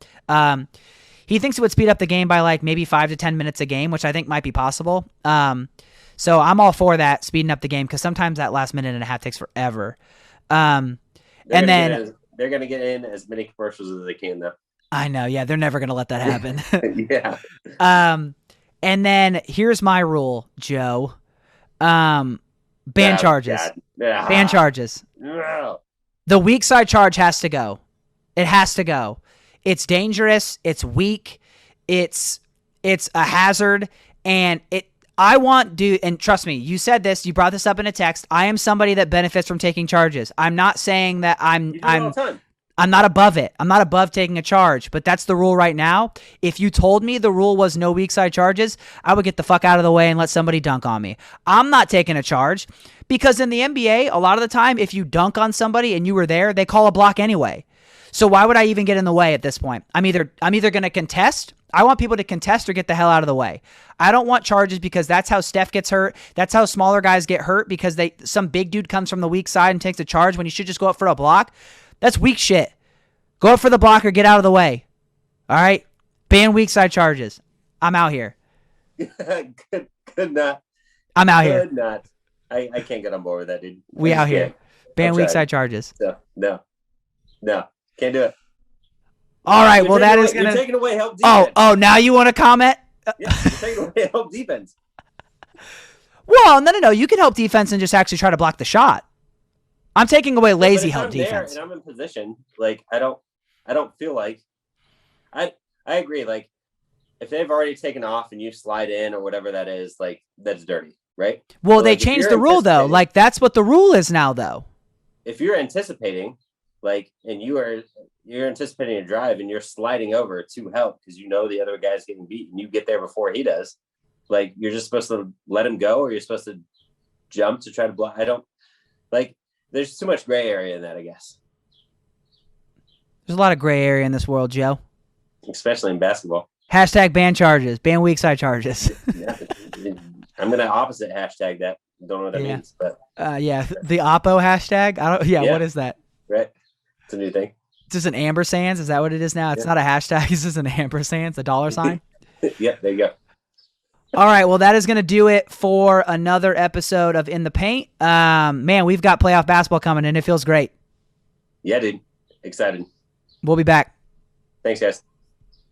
He thinks it would speed up the game by like maybe 5 to 10 minutes a game, which I think might be possible. So I'm all for that, speeding up the game, because sometimes that last minute and a half takes forever. They're going to get in as many commercials as they can, though. I know. Yeah, they're never going to let that happen. Yeah. And then here's my rule, Joe. Ban charges. Ban charges. No. The weak side charge has to go. It has to go. It's dangerous. It's weak. It's a hazard. And and trust me, you said this, you brought this up in a text. I am somebody that benefits from taking charges. I'm not saying that I'm not above it. I'm not above taking a charge, but that's the rule right now. If you told me the rule was no weak side charges, I would get the fuck out of the way and let somebody dunk on me. I'm not taking a charge because in the NBA, a lot of the time, if you dunk on somebody and you were there, they call a block anyway. So why would I even get in the way at this point? I'm either going to contest. I want people to contest or get the hell out of the way. I don't want charges because that's how Steph gets hurt. That's how smaller guys get hurt because some big dude comes from the weak side and takes a charge when you should just go up for a block. That's weak shit. Go up for the block or get out of the way. All right? Ban weak side charges. I'm out here. Could not. I'm out here. Could not. I can't get on board with that, dude. We out here. Ban weak side charges. No, can't do it. All right. Well, that is you're taking away help defense. Oh, now you want to comment? Yeah, you're taking away help defense. Well, no. You can help defense and just actually try to block the shot. I'm taking away lazy help defense. And I'm in position. Like I don't feel like. I agree. Like if they've already taken off and you slide in or whatever that is, like that's dirty, right? Well, so, they changed the rule though. Like that's what the rule is now, though. If you're anticipating, like, and you're anticipating a drive and you're sliding over to help because you know the other guy's getting beat and you get there before he does, like you're just supposed to let him go or you're supposed to jump to try to block. I don't like. There's too much gray area in that, I guess. There's a lot of gray area in this world, Joe. Especially in basketball. Hashtag ban charges. Ban weak side charges. Yeah, I'm going to opposite hashtag that. Don't know what that means. But yeah, the Oppo hashtag. I don't. Yeah, what is that? Right. It's a new thing. It's just an ampersands. Is that what it is now? It's not a hashtag. It's just an ampersands, a dollar sign. Yeah, there you go. All right, well, that is going to do it for another episode of In the Paint. Man, we've got playoff basketball coming, and it feels great. Yeah, dude. Excited. We'll be back. Thanks, guys.